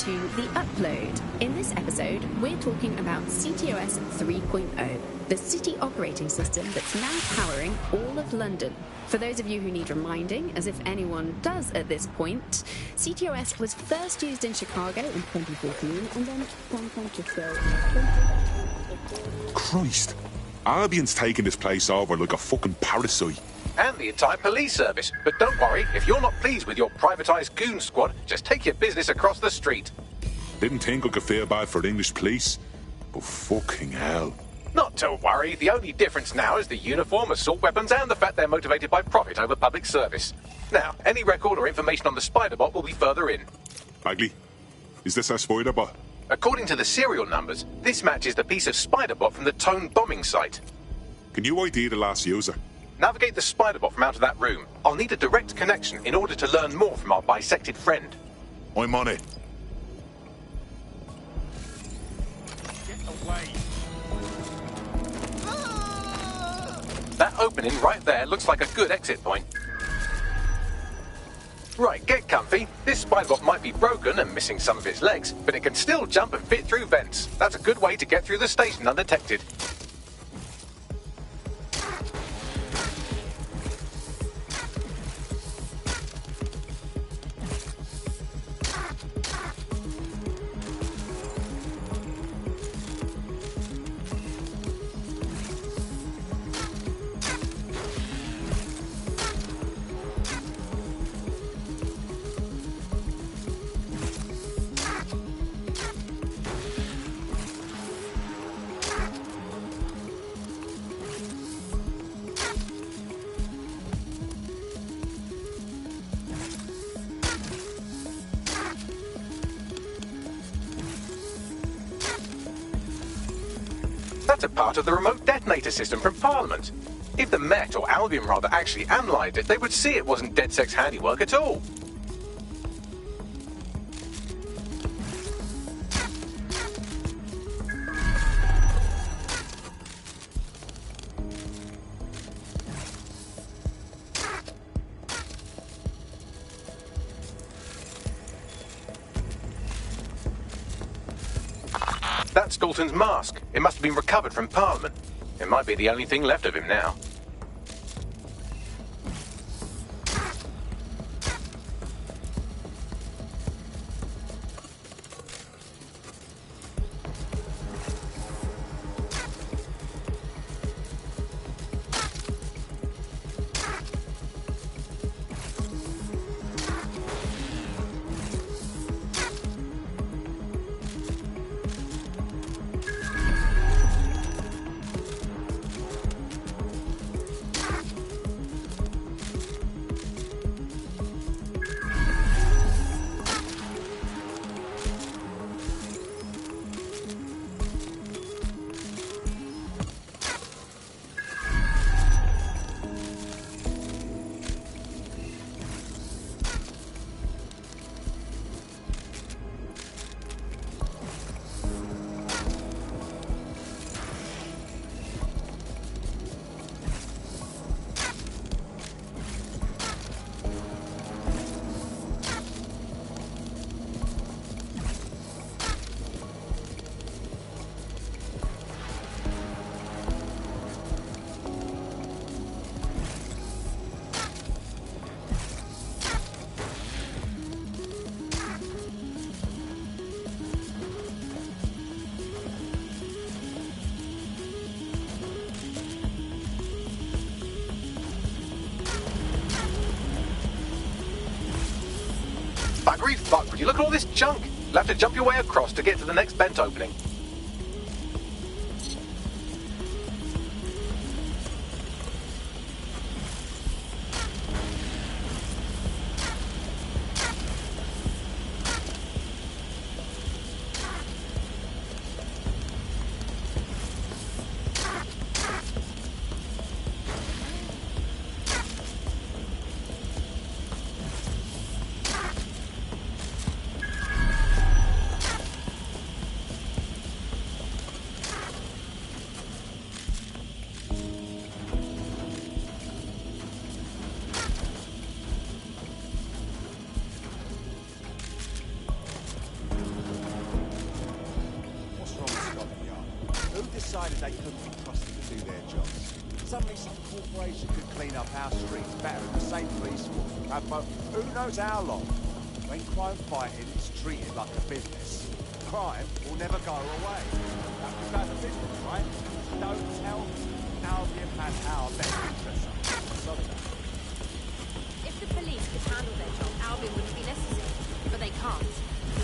to The Upload. In this episode, we're talking about CTOS 3.0, the city operating system that's now powering all of London. For those of you who need reminding, as if anyone does at this point, CTOS was first used in Chicago in 2014 and then San Francisco in Christ. Albion's taking this place over like a fucking parasite. And the entire police service. But don't worry, if you're not pleased with your privatised goon squad, just take your business across the street. Didn't think I could feel bad for the English police, but fucking hell. Not to worry, the only difference now is the uniform, assault weapons, and the fact they're motivated by profit over public service. Now, any record or information on the Spider-Bot will be further in. Bagley, is this our Spider-Bot? According to the serial numbers, this matches the piece of Spider-Bot from the Tone bombing site. Can you ID the last user? Navigate the Spider-Bot from out of that room. I'll need a direct connection in order to learn more from our bisected friend. I'm on it. Get away. That opening right there looks like a good exit point. Right, get comfy. This Spider-Bot might be broken and missing some of its legs, but it can still jump and fit through vents. That's a good way to get through the station undetected. That's a part of the remote detonator system from Parliament. If the Met, or Albion rather, actually analysed it, they would see it wasn't DedSec's handiwork at all. That's Dalton's mask. It must have been recovered from Parliament. It might be the only thing left of him now. Buggery fuck, would you look at all this junk? You'll have to jump your way across to get to the next vent opening. decided they couldn't be trusted to do their jobs. Suddenly some corporation could clean up our streets better than the same police force would have for who knows how long. When crime fighting is treated like a business, crime will never go away. That's about the business, right? Don't tell me Albion has our best interests. Sorry. If the police could handle their job, Albion wouldn't be necessary. But they can't.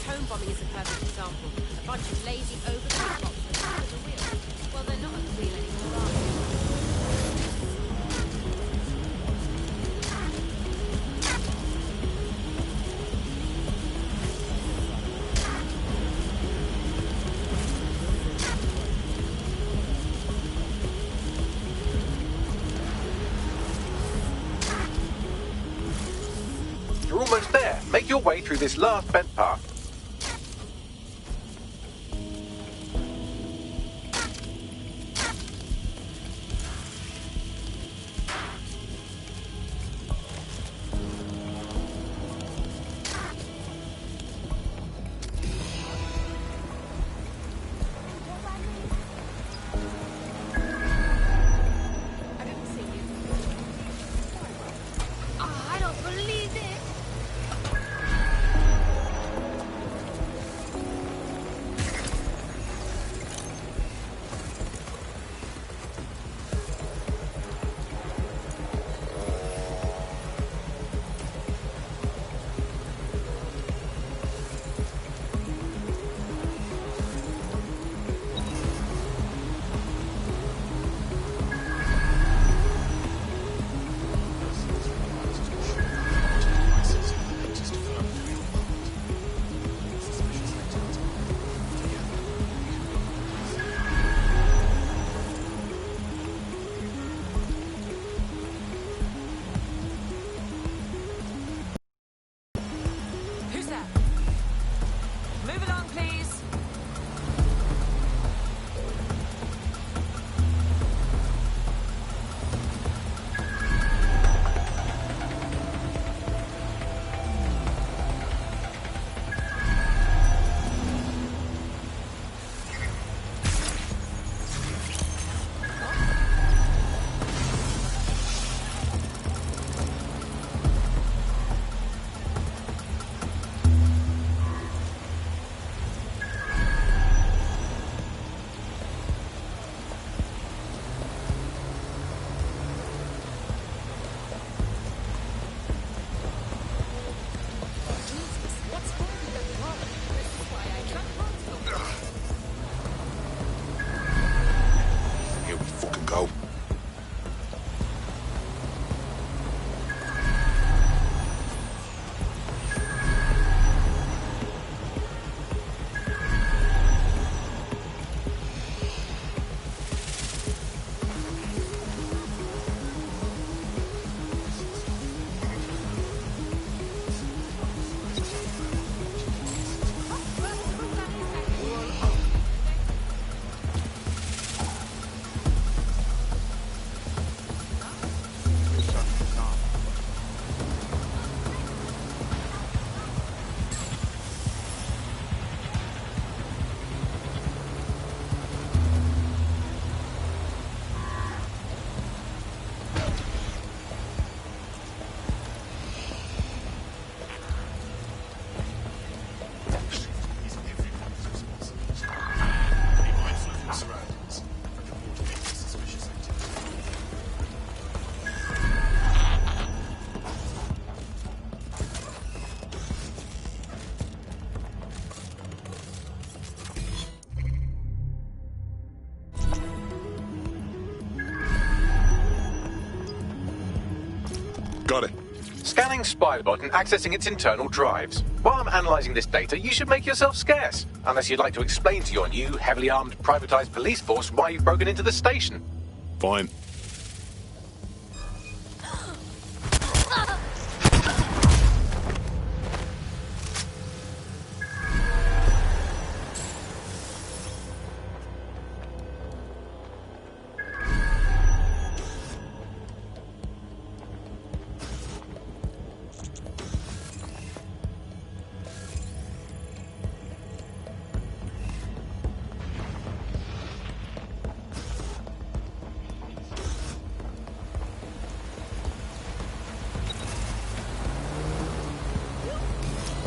Home bombing is a perfect example. A bunch of lazy, overpaid cops with at the wheel. Well, they're not at the wheel anymore, are they? You're almost there. Make your way through this last bent path. I don't believe it! Who's that? Move along, please. Here we fucking go. Got it. Scanning Spiderbot and accessing its internal drives. While I'm analysing this data, you should make yourself scarce. Unless you'd like to explain to your new, heavily armed, privatised police force why you've broken into the station. Fine.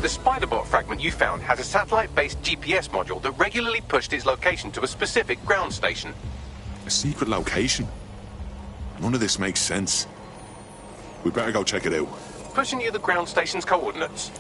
The spider-bot fragment you found has a satellite-based GPS module that regularly pushed its location to a specific ground station. A secret location? None of this makes sense. We better go check it out. Pushing you the ground station's coordinates.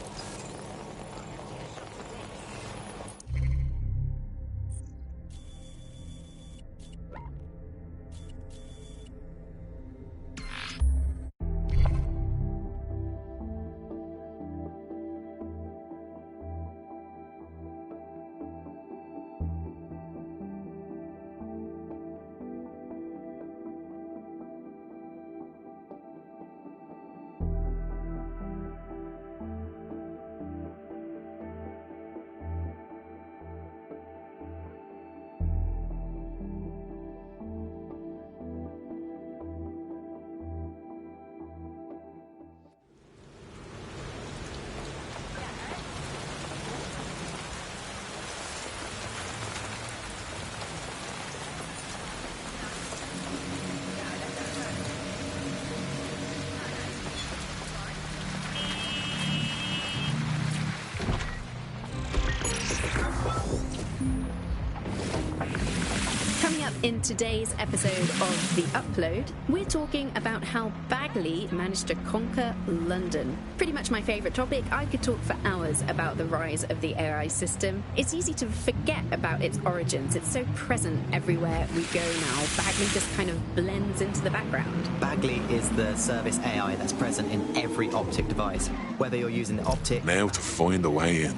In today's episode of The Upload, we're talking about how Bagley managed to conquer London. Pretty much my favourite topic. I could talk for hours about the rise of the AI system. It's easy to forget about its origins. It's so present everywhere we go now. Bagley just kind of blends into the background. Bagley is the service AI that's present in every optic device. Whether you're using the optic... Now to find a way in.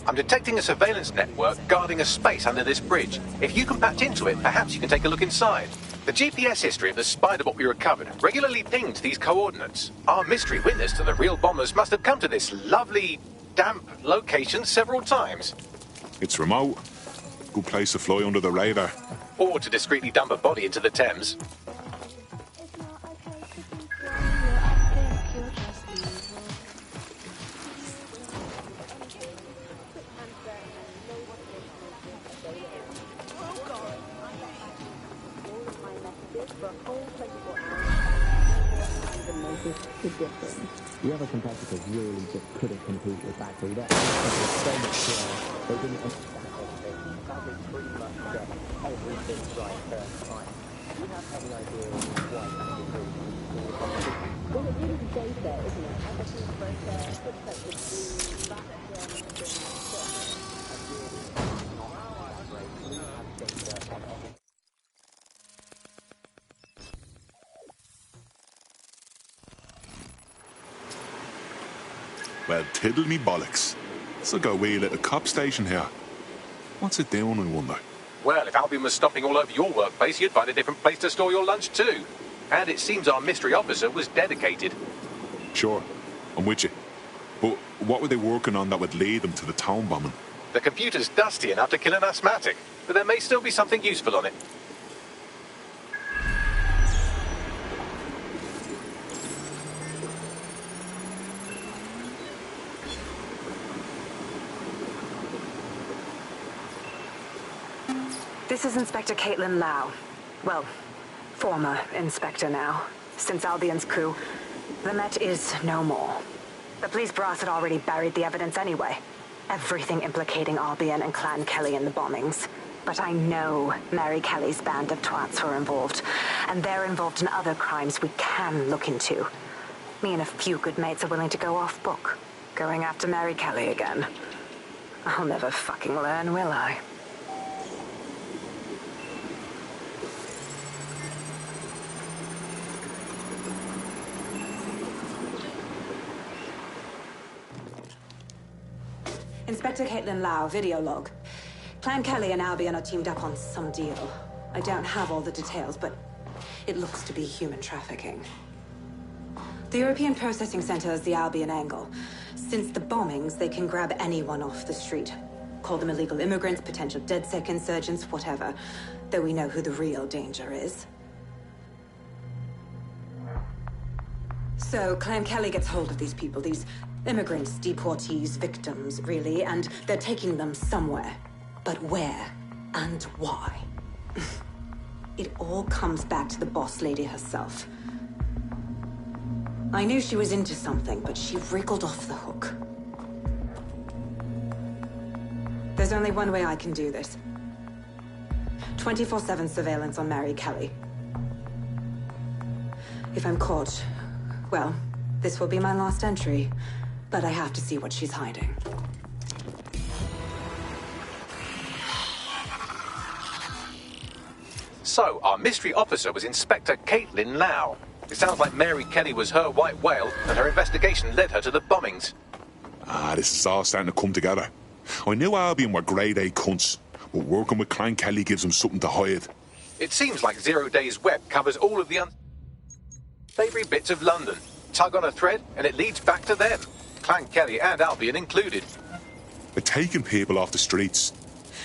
I'm detecting a surveillance network guarding a space under this bridge. If you can patch into it, perhaps you can take a look inside. The GPS history of the spider-bot we recovered regularly pinged these coordinates. Our mystery witness to the real bombers must have come to this lovely, damp location several times. It's remote. Good place to fly under the radar. Or to discreetly dump a body into the Thames. The other competitors really just couldn't compete with Bagley. That was so much skill. They didn't understand everything. Bagley pretty much got everything right first time. Do you have any idea why Bagley really well, it really goes there, isn't it? I think it's both there, footsteps of Well, tiddle me bollocks. So go wheel at a cop station here. What's it doing, I wonder? Well, if Albion was stomping all over your workplace, you'd find a different place to store your lunch too. And it seems our mystery officer was dedicated. Sure, I'm with you. But what were they working on that would lead them to the town bombing? The computer's dusty enough to kill an asthmatic, but there may still be something useful on it. This is Inspector Caitlin Lau. Well, former inspector now. Since Albion's coup, the Met is no more. The police brass had already buried the evidence anyway. Everything implicating Albion and Clan Kelly in the bombings. But I know Mary Kelly's band of twats were involved, and they're involved in other crimes we can look into. Me and a few good mates are willing to go off book, going after Mary Kelly again. I'll never fucking learn, will I? Inspector Caitlin Lau, video log. Clan Kelly and Albion are teamed up on some deal. I don't have all the details, but it looks to be human trafficking. The European Processing Center is the Albion angle. Since the bombings, they can grab anyone off the street. Call them illegal immigrants, potential DedSec insurgents, whatever. Though we know who the real danger is. So, Clan Kelly gets hold of these people, these immigrants, deportees, victims, really, and they're taking them somewhere. But where and why? It all comes back to the boss lady herself. I knew she was into something, but she wriggled off the hook. There's only one way I can do this. 24/7 surveillance on Mary Kelly. If I'm caught, well, this will be my last entry. But I have to see what she's hiding. So, our mystery officer was Inspector Caitlin Lau. It sounds like Mary Kelly was her white whale, and her investigation led her to the bombings. This is all starting to come together. I knew Albion were grade A cunts, but working with Clan Kelly gives them something to hide. It seems like 0 Days Web covers all of the unsavory bits of London. Tug on a thread, and it leads back to them. Clan Kelly and Albion included. They're taking people off the streets.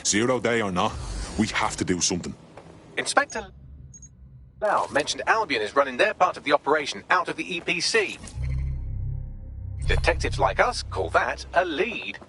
0 Day or not, we have to do something. Inspector Lau mentioned Albion is running their part of the operation out of the EPC. Detectives like us call that a lead.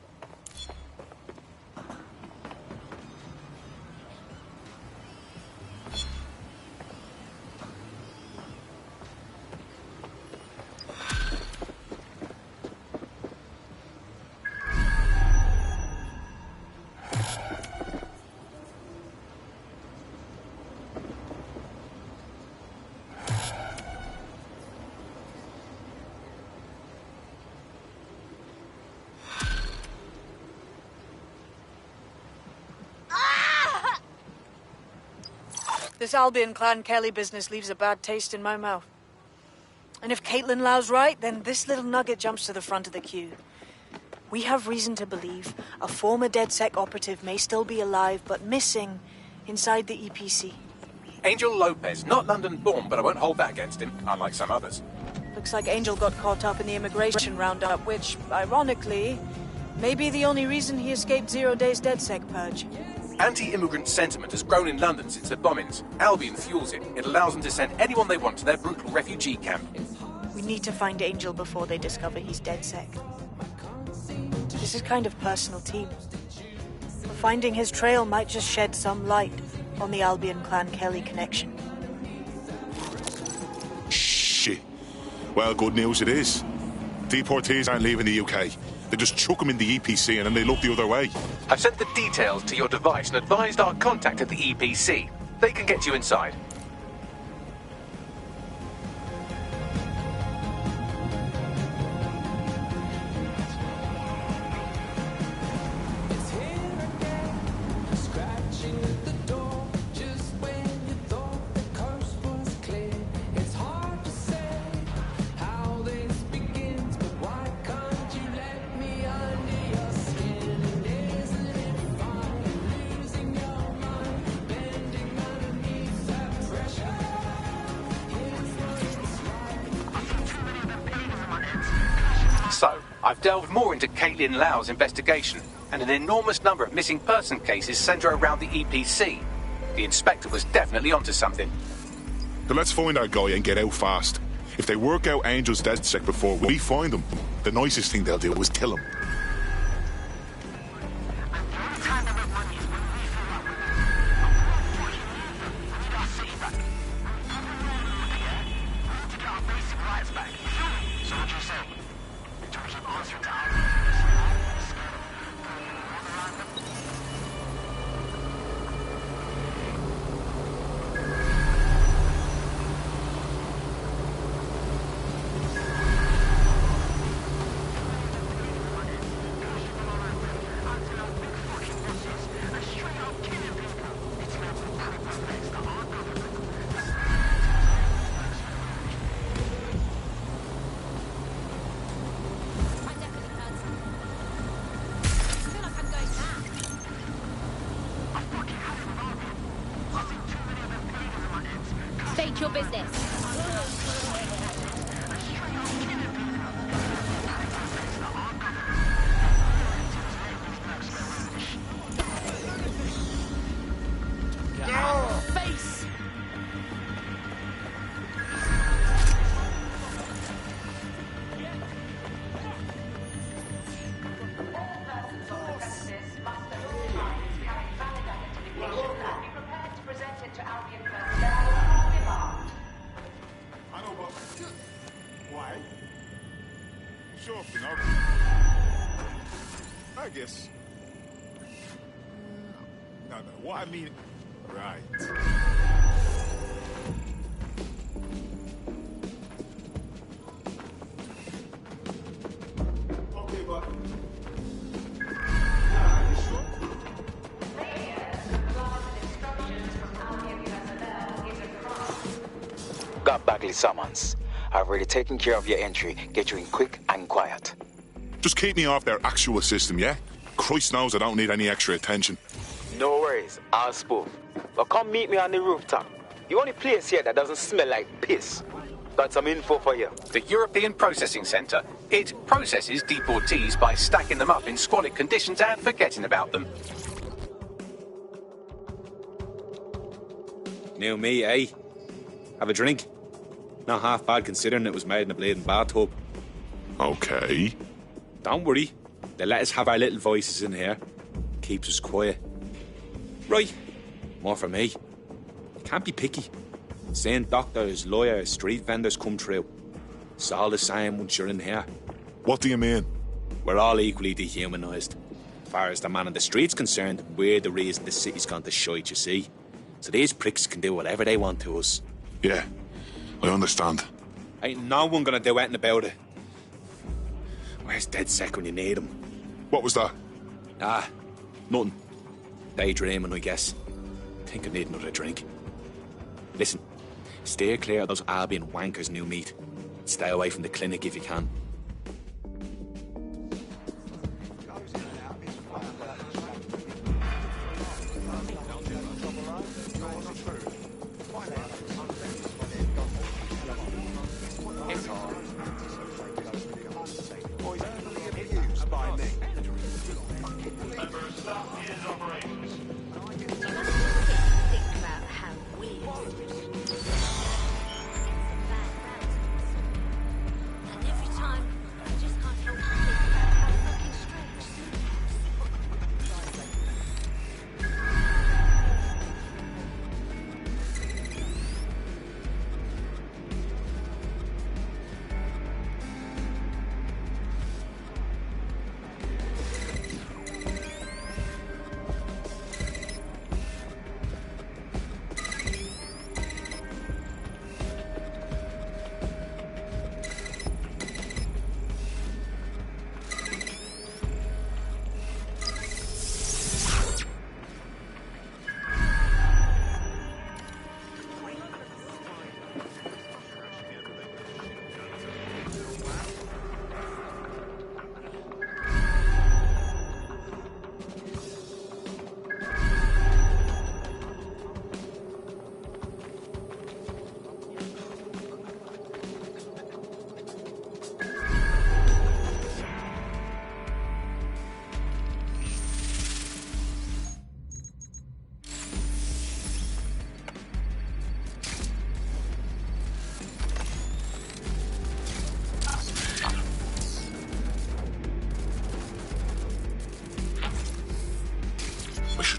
This Albion Clan Kelly business leaves a bad taste in my mouth. And if Caitlin Lau's right, then this little nugget jumps to the front of the queue. We have reason to believe a former DedSec operative may still be alive, but missing inside the EPC. Angel Lopez, not London-born, but I won't hold that against him, unlike some others. Looks like Angel got caught up in the immigration roundup, which, ironically, may be the only reason he escaped 0 Days DedSec purge. Anti-immigrant sentiment has grown in London since the bombings. Albion fuels it. It allows them to send anyone they want to their brutal refugee camp. We need to find Angel before they discover he's DedSec. This is kind of personal, team. Finding his trail might just shed some light on the Albion Clan Kelly connection. Shit. Well, good news it is. Deportees aren't leaving the UK. They just chuck them in the EPC and then they look the other way. I've sent the details to your device and advised our contact at the EPC. They can get you inside. So, I've delved more into Caitlin Lau's investigation, and an enormous number of missing person cases centre around the EPC. The inspector was definitely onto something. So let's find our guy and get out fast. If they work out Angel's DedSec before we find them, the nicest thing they'll do is kill him. State your business. Face! Why? Sure, I guess. what I mean... Right. Okay, but... Got Bagley summons. I've already taken care of your entry. Get you in quick and quiet. Just keep me off their actual system, yeah? Christ knows I don't need any extra attention. No worries, I'll spoof. But come meet me on the rooftop. The only place here that doesn't smell like piss. Got some info for you. The European Processing Centre. It processes deportees by stacking them up in squalid conditions and forgetting about them. New me, eh? Have a drink? Not half bad considering it was made in a bleeding bathtub. Okay. Don't worry. They let us have our little voices in here. Keeps us quiet. Right. More for me. You can't be picky. Seeing doctors, lawyers, street vendors come through. It's all the same once you're in here. What do you mean? We're all equally dehumanised. As far as the man on the street's concerned, we're the reason the city's gone to shite, you see. So these pricks can do whatever they want to us. Yeah, I understand. Ain't no one gonna do anything about it. Where's DedSec when you need him? What was that? Ah, nothing. Daydreaming, I guess. Think I need another drink. Listen, steer clear of those Albion wankers, new meat. Stay away from the clinic if you can.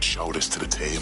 Show this to the team.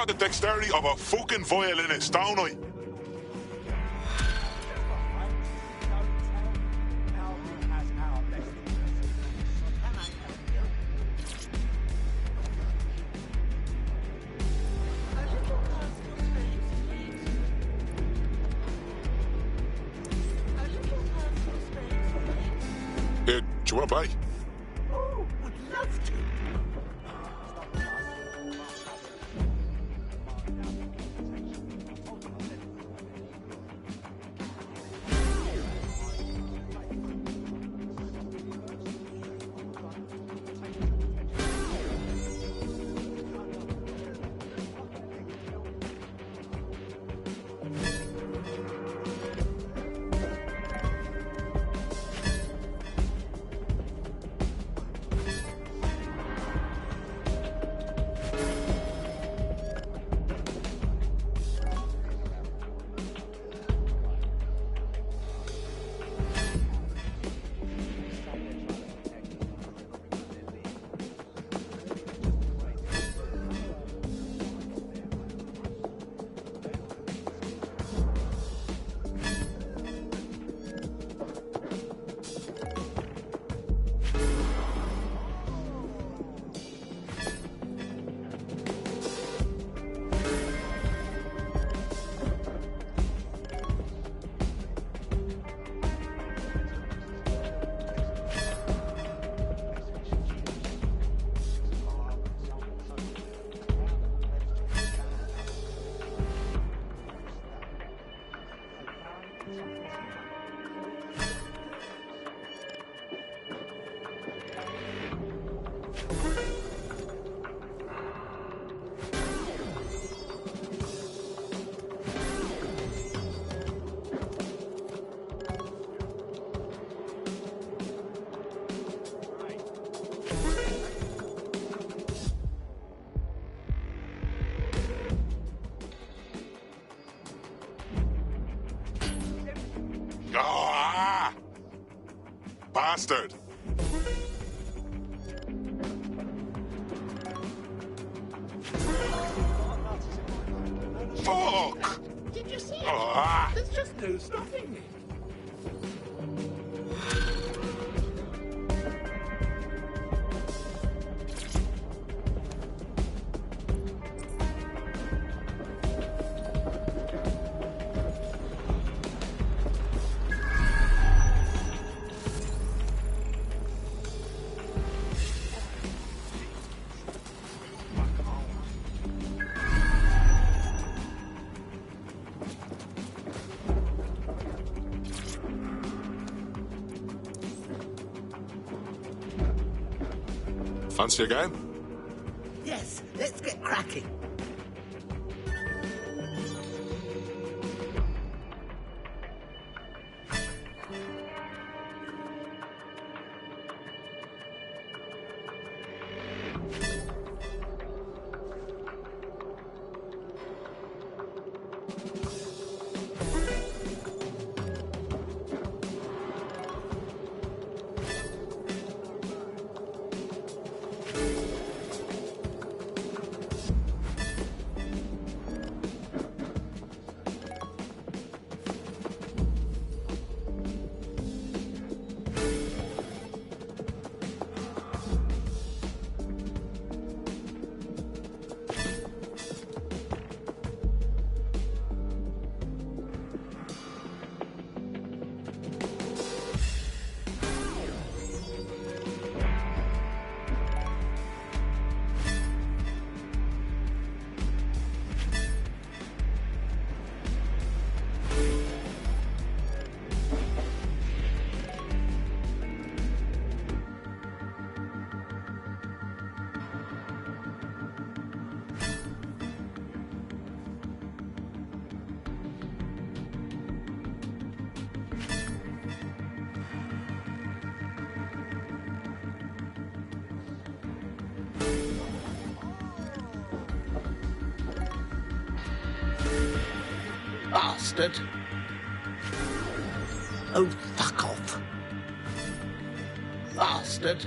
got the dexterity of a fucking violinist, don't I? Do you want to play? Oh, would love to. Ah! Bastard! Fuck! Did you see it? Ah! There's just no stopping me. Fancy a game? Yes, let's get cracking. Bastard. Oh, fuck off. Bastard.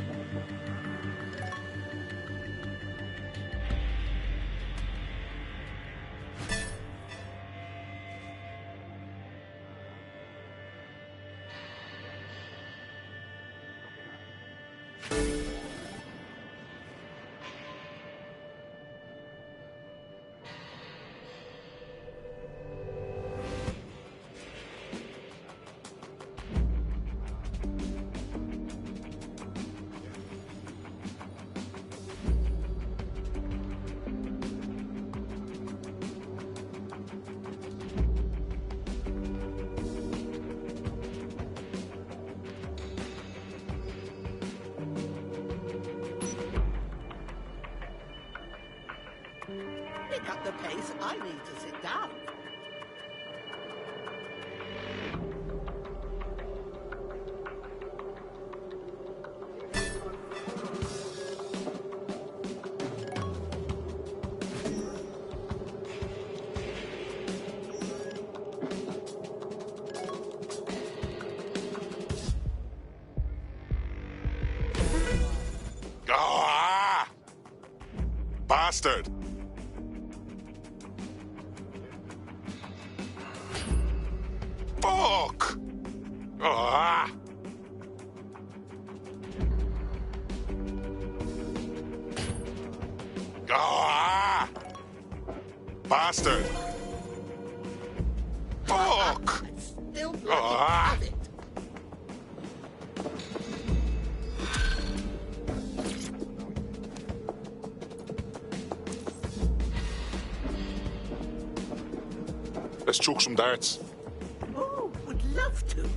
Pick up the pace. I need to sit down. Ah! Bastard! Fuck! Ah! Ah! Bastard! Fuck! Still bloody Ah! have it. Let's chuck some darts. Oh, would love to.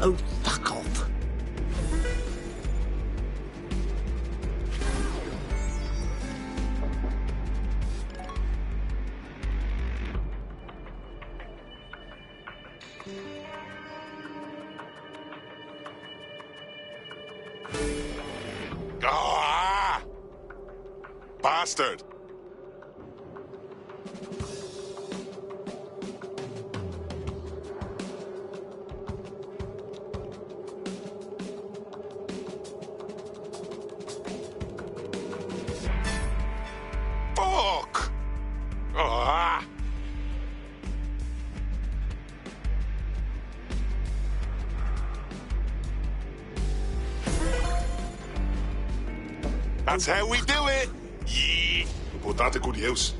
Oh, fuck off. Ah! Bastard! Fuck! Ah! That's how we do it! Yeah! We'll put that to good use.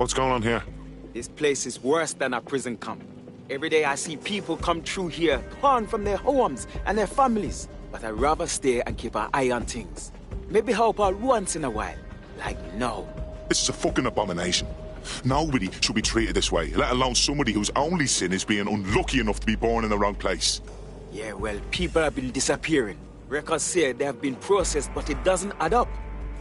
What's going on here? This place is worse than a prison camp. Every day I see people come through here, torn from their homes and their families. But I'd rather stay and keep an eye on things. Maybe help out once in a while. Like now. This is a fucking abomination. Nobody should be treated this way, let alone somebody whose only sin is being unlucky enough to be born in the wrong place. Yeah, well, people have been disappearing. Records say they have been processed, but it doesn't add up.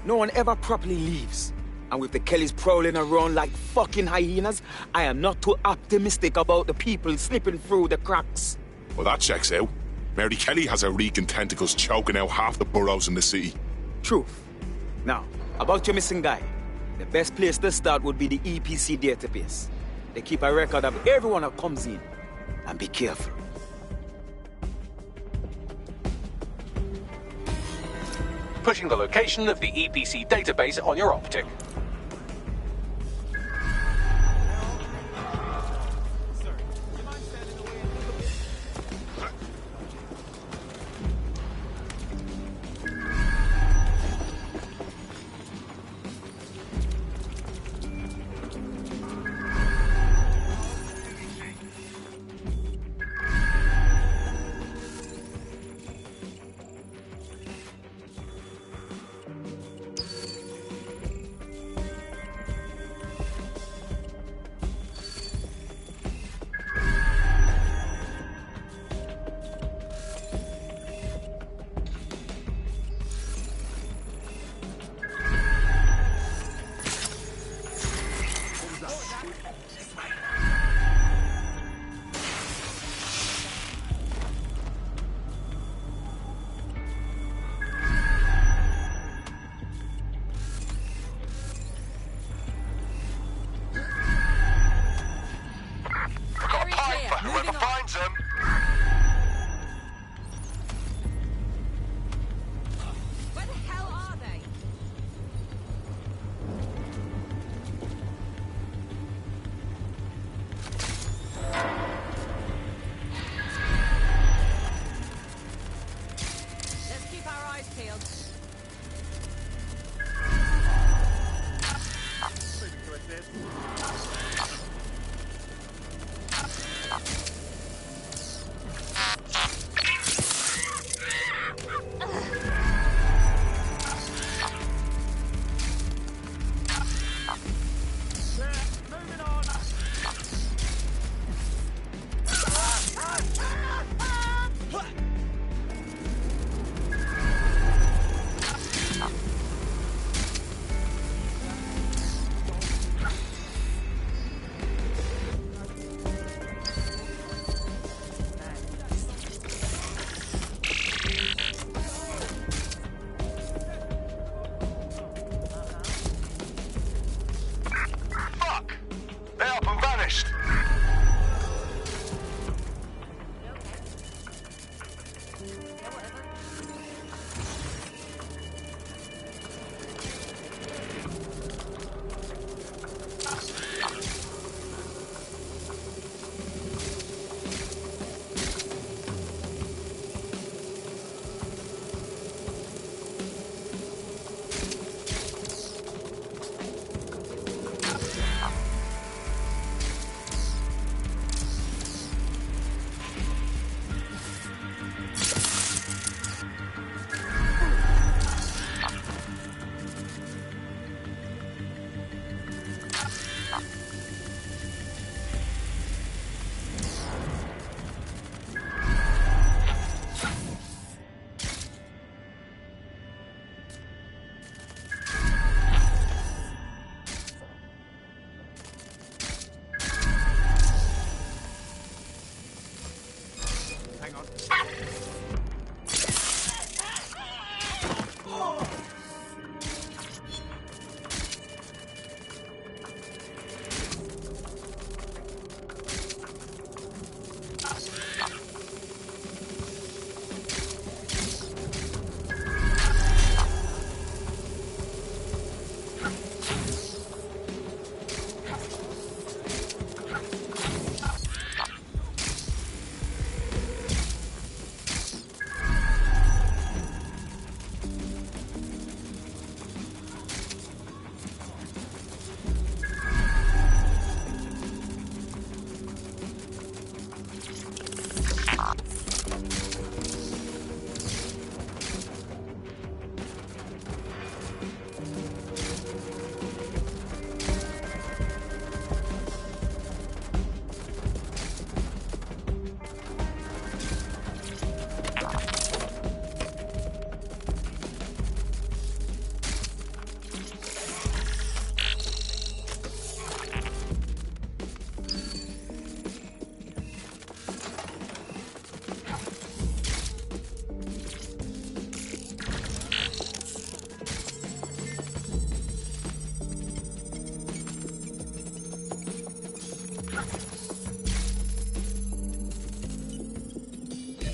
No one ever properly leaves. And with the Kellys prowling around like fucking hyenas, I am not too optimistic about the people slipping through the cracks. Well, that checks out. Mary Kelly has her reeking tentacles choking out half the boroughs in the city. Truth. Now, about your missing guy. The best place to start would be the EPC database. They keep a record of everyone that comes in. And be careful. Pushing the location of the EPC database on your optic.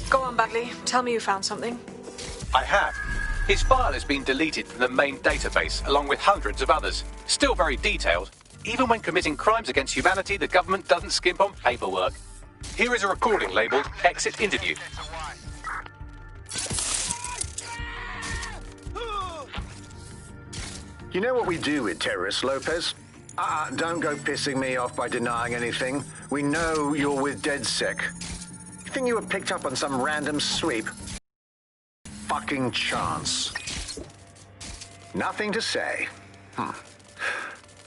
Go on, Bagley. Tell me you found something. I have. His file has been deleted from the main database, along with hundreds of others. Still very detailed. Even when committing crimes against humanity, the government doesn't skimp on paperwork. Here is a recording labelled Exit Interview. You know what we do with terrorists, Lopez? Don't go pissing me off by denying anything. We know you're with DedSec. You think you were picked up on some random sweep? Fucking chance. Nothing to say.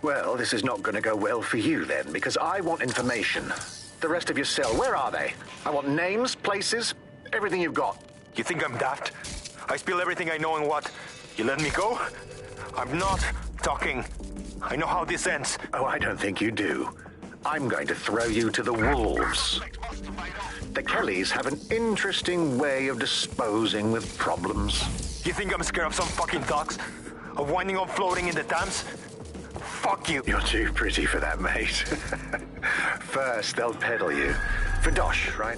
Well, this is not going to go well for you then, because I want information. The rest of your cell, where are they? I want names, places, everything you've got. You think I'm daft? I spill everything I know and what? You let me go? I'm not talking. I know how this ends. Oh, I don't think you do. I'm going to throw you to the wolves. The Kellys have an interesting way of disposing with problems. You think I'm scared of some fucking dogs? Of winding up floating in the Thames? Fuck you. You're too pretty for that, mate. First, they'll peddle you. For dosh, right?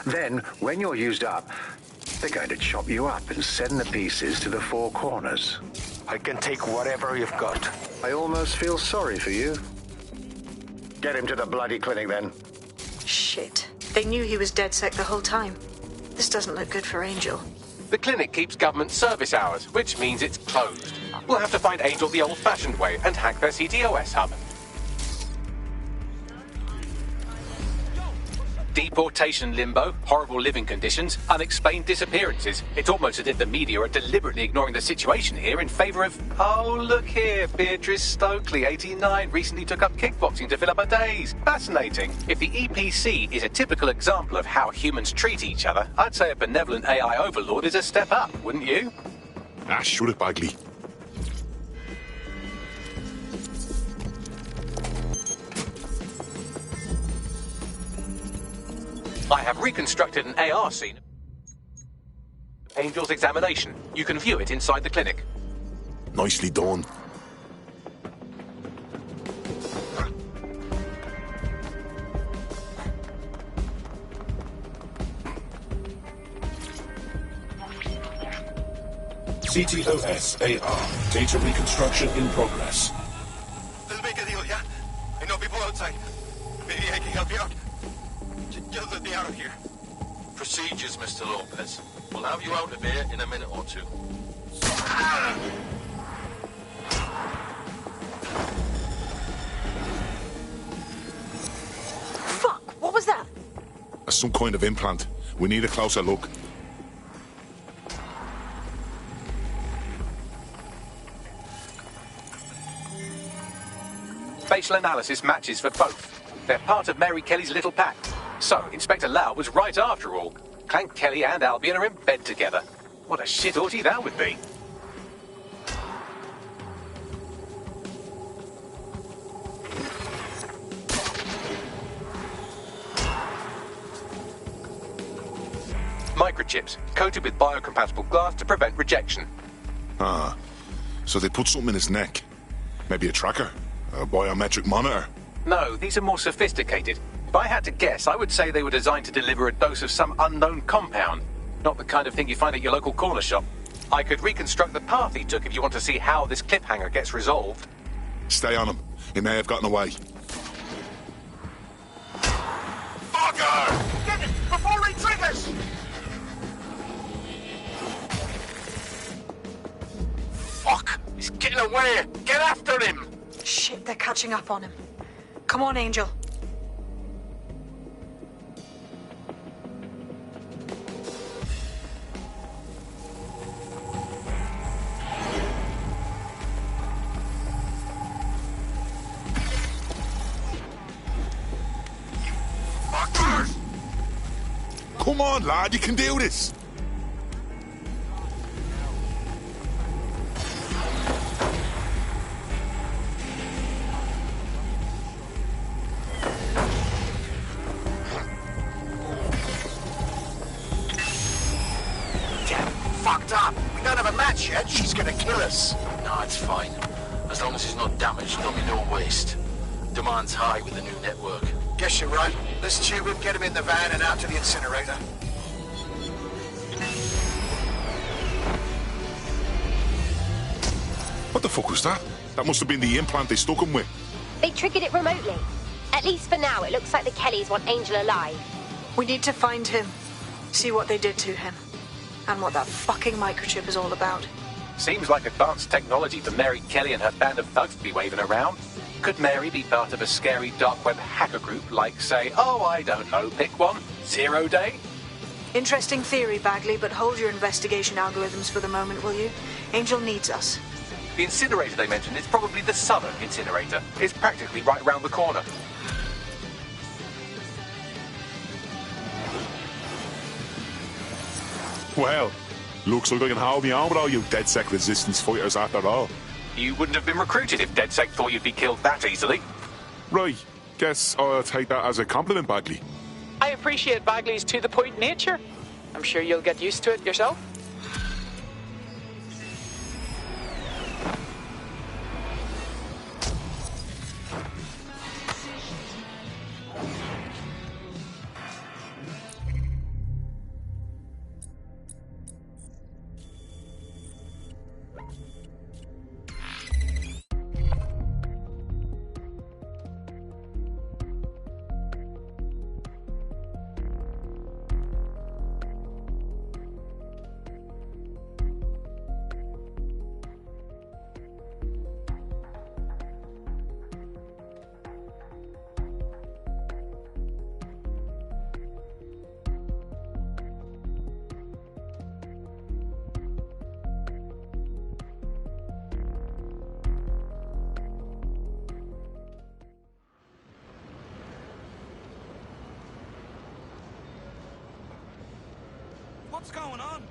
Then, when you're used up, they're going to chop you up and send the pieces to the four corners. I can take whatever you've got. I almost feel sorry for you. Get him to the bloody clinic, then. Shit. They knew he was DedSec the whole time. This doesn't look good for Angel. The clinic keeps government service hours, which means it's closed. We'll have to find Angel the old-fashioned way and hack their CTOS hub. Deportation limbo, horrible living conditions, unexplained disappearances. It's almost as if the media are deliberately ignoring the situation here in favour of... Oh, look here, Beatrice Stokely, 89, recently took up kickboxing to fill up her days. Fascinating. If the EPC is a typical example of how humans treat each other, I'd say a benevolent AI overlord is a step up, wouldn't you? Shoot it, Bagley. I have reconstructed an AR scene. Angel's examination. You can view it inside the clinic. Nicely done. CTOS AR. Data reconstruction in progress. Let's make a deal, yeah? I know people outside. Maybe I can help you out. Just let me out of here. Procedures, Mr. Lopez. We'll have you out of here in a minute or two. Fuck! What was that? Some kind of implant. We need a closer look. Facial analysis matches for both. They're part of Mary Kelly's little pack. So, Inspector Lau was right after all. Clank Kelly and Albion are in bed together. What a shit orgy that would be. Microchips, coated with biocompatible glass to prevent rejection. So they put something in his neck. Maybe a tracker? A biometric monitor? No, these are more sophisticated. If I had to guess, I would say they were designed to deliver a dose of some unknown compound. Not the kind of thing you find at your local corner shop. I could reconstruct the path he took if you want to see how this cliffhanger gets resolved. Stay on him. He may have gotten away. Fucker! Get it before he triggers! Fuck! He's getting away! Get after him! Shit, they're catching up on him. Come on, Angel. Come on, lad, you can do this. Fucked up! We don't have a match yet, she's gonna kill us. No, it's fine. As long as it's not damaged, there'll be no waste. Demand's high with the new network. Guess you're right. Let's tube him, get him in the van and out to the incinerator. What the fuck was that? That must have been the implant they stuck him with. They triggered it remotely. At least for now, it looks like the Kellys want Angel alive. We need to find him. See what they did to him. And what that fucking microchip is all about. Seems like advanced technology for Mary Kelly and her band of thugs to be waving around. Could Mary be part of a scary dark web hacker group like, say, oh, I don't know, pick one, 0 Day? Interesting theory, Bagley, but hold your investigation algorithms for the moment, will you? Angel needs us. The incinerator they mentioned is probably the southern incinerator. It's practically right round the corner. Well, looks like I can hold me on with all you DedSec resistance fighters after all. You wouldn't have been recruited if DedSec thought you'd be killed that easily. Right, guess I'll take that as a compliment, Bagley. I appreciate Bagley's to-the-point nature. I'm sure you'll get used to it yourself. What's going on?